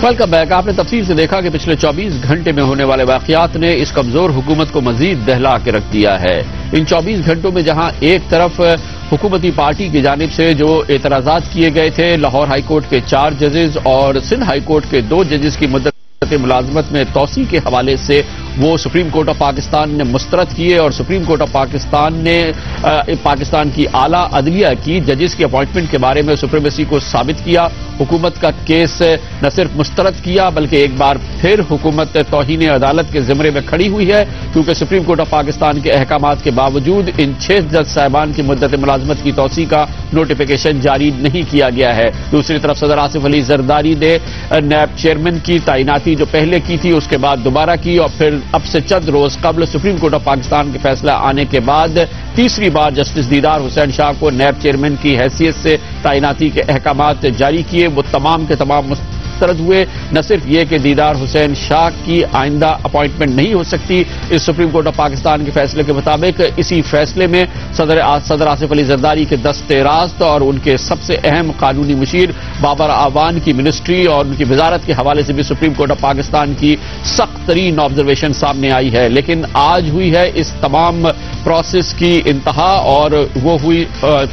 Welcome back. آپ نے تفصیل سے دیکھا کہ پچھلے 24 گھنٹے میں ہونے والے واقعات نے اس کمزور حکومت کو مزید دہلا کے رکھ دیا ہے۔ ان 24 گھنٹوں میں جہاں ایک طرف حکومتی پارٹی کی جانب سے جو اعتراضات کیے گئے تھے، لاہور ہائی کورٹ کے 4 ججز اور سندھ ہائی کورٹ کے 2 ججز کی مدت ملازمت میں توسیع کے حوالے سے وہ سپریم کورٹ آف پاکستان نے مسترد کیے، اور سپریم کورٹ آف پاکستان نے پاکستان کی اعلیٰ عدلیہ کی ججز کی اپوائنٹمنٹ کے بارے میں سپریمیسی کو ثابت کیا۔ حکومت کا کیس نہ صرف مسترد کیا بلکہ ایک بار پھر حکومت توہین عدالت کے زمرے میں کھڑی ہوئی ہے، کیونکہ سپریم کورٹ آف پاکستان کے احکامات کے باوجود ان 6 جج صاحبان کی مدت ملازمت کی توسیع کا نوٹیفیکیشن جاری نہیں کیا گیا ہے۔ دوسری طرف صدر آصف علی زرداری نے نیب چیئرمین کی تعیناتی جو پہلے کی تھی اس کے بعد دوبارہ کی، اور پھر اب سے چند روز قبل سپریم کورٹ آف پاکستان کے فیصلہ آنے کے بعد تیسری بار جسٹس دیدار حسین شاہ کو نیب چیئرمین کی حیثیت سے تعیناتی کے احکامات جاری کیے۔ وہ تمام کے تمام مسترد ہوئے۔ نہ صرف یہ کہ دیدار حسین شاہ کی آئندہ اپوائنٹمنٹ نہیں ہو سکتی اس سپریم کورٹ آف پاکستان کے فیصلے کے مطابق، اسی فیصلے میں صدر آصف علی زرداری کے دست راست اور ان کے سب سے اہم قانونی مشیر بابر اعوان کی منسٹری اور ان کی وزارت کے حوالے سے بھی سپریم کورٹ آف پاکستان کی سخت ترین آبزرویشن سامنے آئی ہے۔ لیکن آج ہوئی ہے اس تمام پروسیس کی انتہا، اور وہ ہوئی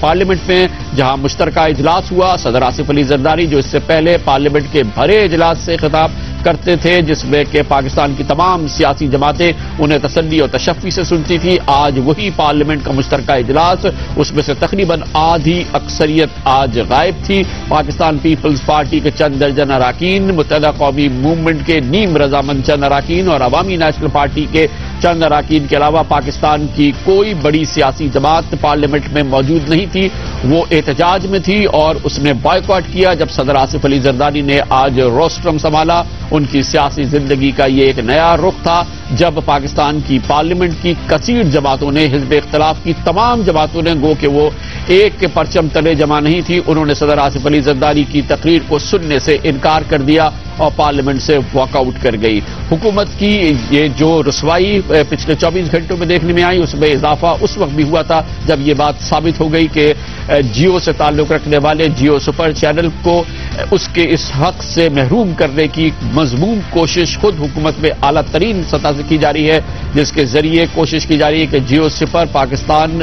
پارلیمنٹ میں، جہاں مشترکہ اجلاس ہوا۔ صدر آصف علی زرداری جو اس سے پہلے پارلیمنٹ کے بھرے اجلاس سے خطاب کرتے تھے، جس میں کہ پاکستان کی تمام سیاسی جماعتیں انہیں تسلی اور تشفی سے سنتی تھی، آج وہی پارلیمنٹ کا مشترکہ اجلاس، اس میں سے تقریباً آدھی اکثریت آج غائب تھی۔ پاکستان پیپلز پارٹی کے چند درجن اراکین، متحدہ قومی موومنٹ کے نیم رضامند چند اراکین اور عوامی نیشنل پارٹی کے چند اراکین کے علاوہ پاکستان کی کوئی بڑی سیاسی جماعت پارلیمنٹ میں موجود نہیں تھی۔ وہ احتجاج میں تھی اور اس نے بائیکاٹ کیا جب صدر آصف علی زرداری نے آج روسٹرم سنبھالا۔ ان کی سیاسی زندگی کا یہ ایک نیا رخ تھا جب پاکستان کی پارلیمنٹ کی کثیر جماعتوں نے، حزب اختلاف کی تمام جماعتوں نے، گو کہ وہ ایک کے پرچم تلے جمع نہیں تھی، انہوں نے صدر آصف علی زرداری کی تقریر کو سننے سے انکار کر دیا اور پارلیمنٹ سے واک آؤٹ کر گئی۔ حکومت کی یہ جو رسوائی پچھلے 24 گھنٹوں میں دیکھنے میں آئی، اس میں اضافہ اس وقت بھی ہوا تھا جب یہ بات ثابت ہو گئی کہ جیو سے تعلق رکھنے والے جیو سپر چینل کو اس کے اس حق سے محروم کرنے کی مذموم کوشش خود حکومت میں اعلیٰ ترین سطح سے کی جا رہی ہے، جس کے ذریعے کوشش کی جا رہی ہے کہ جیو سپر پاکستان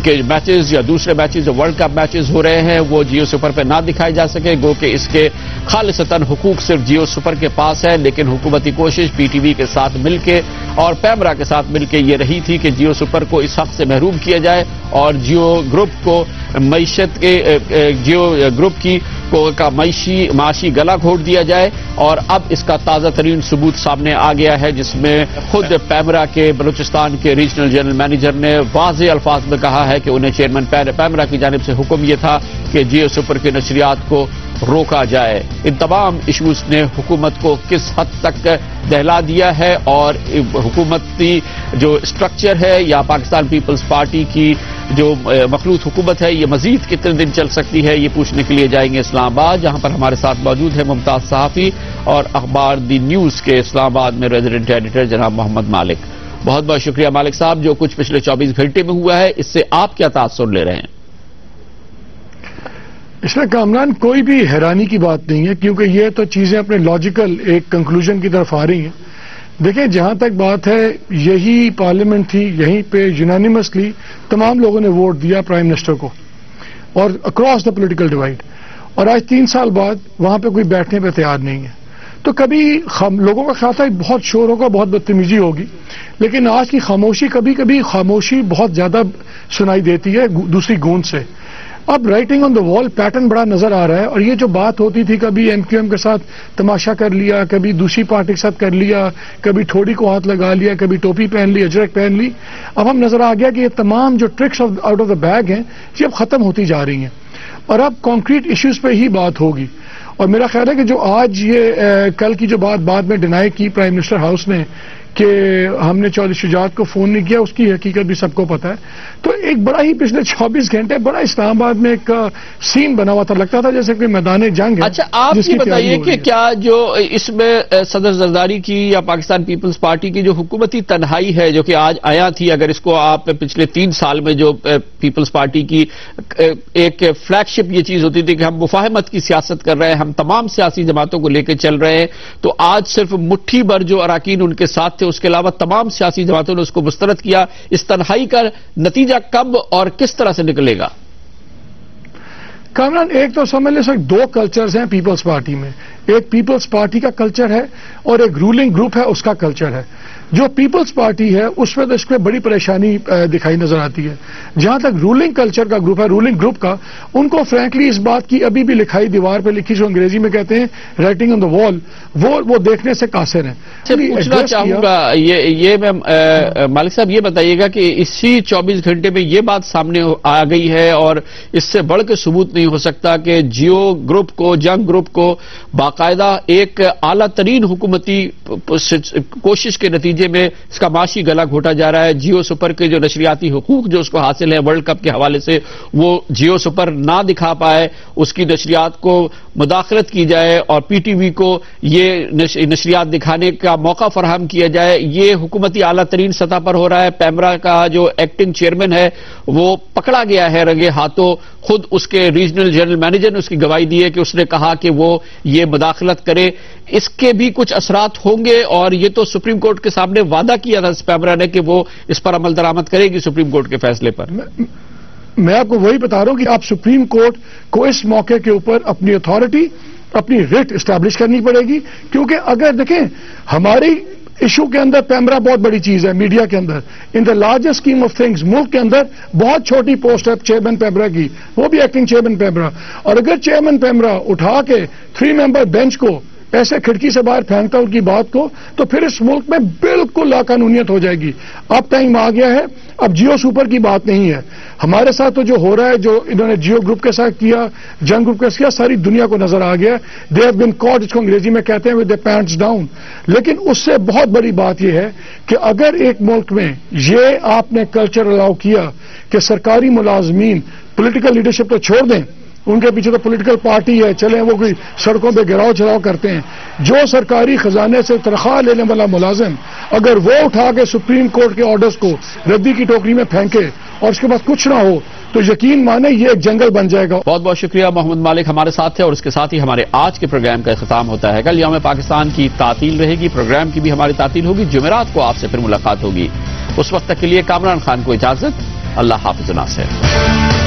کے میچز یا دوسرے میچز جو ورلڈ کپ میچز ہو رہے ہیں وہ جیو سپر پہ نہ دکھائے جا سکے، گو کہ اس کے خالصتاً حقوق صرف جیو سپر کے پاس ہے۔ لیکن حکومتی کوشش پی ٹی وی کے ساتھ مل کے اور پیمرا کے ساتھ مل کے یہ رہی تھی کہ جیو سپر کو اس حق سے محروم کیا جائے اور جیو گروپ کو معیشت کے جیو گروپ کی کا معاشی گلا گھونٹ دیا جائے، اور اب اس کا تازہ ترین ثبوت سامنے آ گیا ہے، جس میں خود پیمرا کے بلوچستان کے ریجنل جنرل مینیجر نے واضح الفاظ میں کہا ہے کہ انہیں چیئرمین پیمرا کی جانب سے حکم یہ تھا کہ جیو سپر کی نشریات کو روکا جائے۔ ان تمام ایشوز نے حکومت کو کس حد تک دہلا دیا ہے، اور حکومتی جو اسٹرکچر ہے یا پاکستان پیپلز پارٹی کی جو مخلوط حکومت ہے یہ مزید کتنے دن چل سکتی ہے، یہ پوچھنے کے لیے جائیں گے اسلام آباد، جہاں پر ہمارے ساتھ موجود ہے ممتاز صحافی اور اخبار دی نیوز کے اسلام آباد میں ریزیڈنٹ ایڈیٹر جناب محمد مالک۔ بہت بہت شکریہ مالک صاحب، جو کچھ پچھلے 24 گھنٹے میں ہوا ہے اس سے آپ کیا تاثر لے رہے ہیں؟ اس میں کامران کوئی بھی حیرانی کی بات نہیں ہے، کیونکہ یہ تو چیزیں اپنے لاجیکل ایک کنکلوژن کی طرف آ رہی ہیں۔ دیکھیں، جہاں تک بات ہے، یہی پارلیمنٹ تھی، یہیں پہ یونانیمسلی تمام لوگوں نے ووٹ دیا پرائم منسٹر کو، اور اکراس دا پولیٹیکل ڈیوائڈ، اور آج 3 سال بعد وہاں پہ کوئی بیٹھنے پہ تیار نہیں ہے۔ تو کبھی لوگوں کا خیال تھا بہت شور ہوگا، بہت بدتمیزی ہوگی، لیکن آج کی خاموشی کبھی خاموشی بہت زیادہ سنائی دیتی ہے دوسری گونج سے۔ اب رائٹنگ آن دا وال پیٹرن بڑا نظر آ رہا ہے، اور یہ جو بات ہوتی تھی کبھی ایم کیو ایم کے ساتھ تماشا کر لیا، کبھی دوسری پارٹی کے ساتھ کر لیا، کبھی ٹھوڑی کو ہاتھ لگا لیا، کبھی ٹوپی پہن لی، اجرک پہن لی، اب ہم نظر آ گیا کہ یہ تمام جو tricks out of the bag ہیں یہ اب ختم ہوتی جا رہی ہیں، اور اب کانکریٹ ایشوز پہ ہی بات ہوگی۔ اور میرا خیال ہے کہ جو آج یہ کل کی جو بات بعد میں ڈینائی کی پرائم منسٹر ہاؤس نے کہ ہم نے چودھری شجاعت کو فون نہیں کیا، اس کی حقیقت بھی سب کو پتا ہے. تو ایک بڑا ہی پچھلے 24 گھنٹے بڑا اسلام آباد میں ایک سین بنا ہوا تھا، لگتا تھا جیسے کوئی میدان جنگ ہے. اچھا آپ یہ بتائیے کہ کیا جو اس میں صدر زرداری کی یا پاکستان پیپلز پارٹی کی جو حکومتی تنہائی ہے جو کہ آج آیا تھی، اگر اس کو آپ پچھلے 3 سال میں جو پیپلز پارٹی کی ایک فلیگ شپ یہ چیز ہوتی تھی کہ ہم مفاہمت کی سیاست کر رہے ہیں، ہم تمام سیاسی جماعتوں کو لے کے چل رہے ہیں، تو آج صرف مٹھی بھر جو اراکین ان کے ساتھ تھے، اس کے علاوہ تمام سیاسی جماعتوں نے اس کو مسترد کیا. اس تنہائی کا نتیجہ کب اور کس طرح سے نکلے گا؟ کامران ایک تو سمجھ لیں سر 2 کلچرز ہیں پیپلز پارٹی میں، ایک پیپلز پارٹی کا کلچر ہے اور ایک رولنگ گروپ ہے اس کا کلچر ہے. جو پیپلز پارٹی ہے اس میں تو اس میں بڑی پریشانی دکھائی نظر آتی ہے. جہاں تک رولنگ کلچر کا گروپ ہے، رولنگ گروپ کا، ان کو فرینکلی اس بات کی ابھی بھی لکھائی دیوار پہ لکھی جو انگریزی میں کہتے ہیں رائٹنگ آن دا وال، وہ دیکھنے سے قاصر ہیں. پوچھنا چاہوں گا یہ میں مالک صاحب یہ بتائیے گا کہ اسی 24 گھنٹے میں یہ بات سامنے آ گئی ہے اور اس سے بڑھ کے ثبوت نہیں ہو سکتا کہ جیو گروپ کو، جنگ گروپ کو باقاعدہ ایک اعلیٰ ترین حکومتی کوشش کے نتیجے میں اس کا معاشی گلا گھوٹا جا رہا ہے. جیو سپر کے جو نشریاتی حقوق جو اس کو حاصل ہیں ورلڈ کپ کے حوالے سے، وہ جیو سپر نہ دکھا پائے، اس کی نشریات کو مداخلت کی جائے اور پی ٹی وی کو یہ نشریات دکھانے کا موقع فراہم کیا جائے، یہ حکومتی اعلیٰ ترین سطح پر ہو رہا ہے. پیمرا کا جو ایکٹنگ چیئرمین ہے وہ پکڑا گیا ہے رنگے ہاتھوں، خود اس کے ریجنل جنرل مینیجر نے اس کی گواہی دی ہے کہ اس نے کہا کہ وہ یہ مداخلت کرے. اس کے بھی کچھ اثرات ہوں گے اور یہ تو سپریم کورٹ کے سامنے وعدہ کیا تھا پیمرا نے کہ وہ اس پر عمل درآمد کرے گی سپریم کورٹ کے فیصلے پر. میں آپ کو وہی بتا رہا ہوں کہ آپ سپریم کورٹ کو اس موقع کے اوپر اپنی اتھارٹی، اپنی ریٹ اسٹیبلش کرنی پڑے گی، کیونکہ اگر دیکھیں ہماری ایشو کے اندر پیمرا بہت بڑی چیز ہے میڈیا کے اندر، in the largest scheme of things ملک کے اندر بہت چھوٹی پوسٹ ہے چیئرمین پیمرا کی، وہ بھی ایکٹنگ چیئرمین پیمرا. اور اگر چیئرمین پیمرا اٹھا کے 3 ممبر بینچ کو ایسے کھڑکی سے باہر پھینکتا ان کی بات کو، تو پھر اس ملک میں بالکل لاقانونیت ہو جائے گی. اب ٹائم آ گیا ہے، اب جیو سپر کی بات نہیں ہے. ہمارے ساتھ تو جو ہو رہا ہے، جو انہوں نے جیو گروپ کے ساتھ کیا، جنگ گروپ کے ساتھ کیا، ساری دنیا کو نظر آ گیا. دے ہیو بین کاٹ، جس کو انگریزی میں کہتے ہیں ود دی پینٹس ڈاؤن. لیکن اس سے بہت بڑی بات یہ ہے کہ اگر ایک ملک میں یہ آپ نے کلچر الاؤ کیا کہ سرکاری ملازمین پولیٹیکل لیڈرشپ تو چھوڑ دیں، ان کے پیچھے تو پولیٹیکل پارٹی ہے، چلیں وہ کوئی سڑکوں پہ گراؤ چلاؤ کرتے ہیں، جو سرکاری خزانے سے تنخواہ لینے والا ملازم اگر وہ اٹھا کے سپریم کورٹ کے آرڈرز کو ردی کی ٹوکری میں پھینکے اور اس کے بعد کچھ نہ ہو تو یقین مانے یہ ایک جنگل بن جائے گا. بہت بہت شکریہ. محمد مالک ہمارے ساتھ تھے اور اس کے ساتھ ہی ہمارے آج کے پروگرام کا اختتام ہوتا ہے. کل یوم پاکستان کی تعطیل رہے گی، پروگرام کی بھی ہماری تعطیل ہوگی. جمعرات کو آپ سے پھر ملاقات ہوگی. اس وقت تک کے لیے کامران خان کو اجازت. اللہ حافظ ناصر.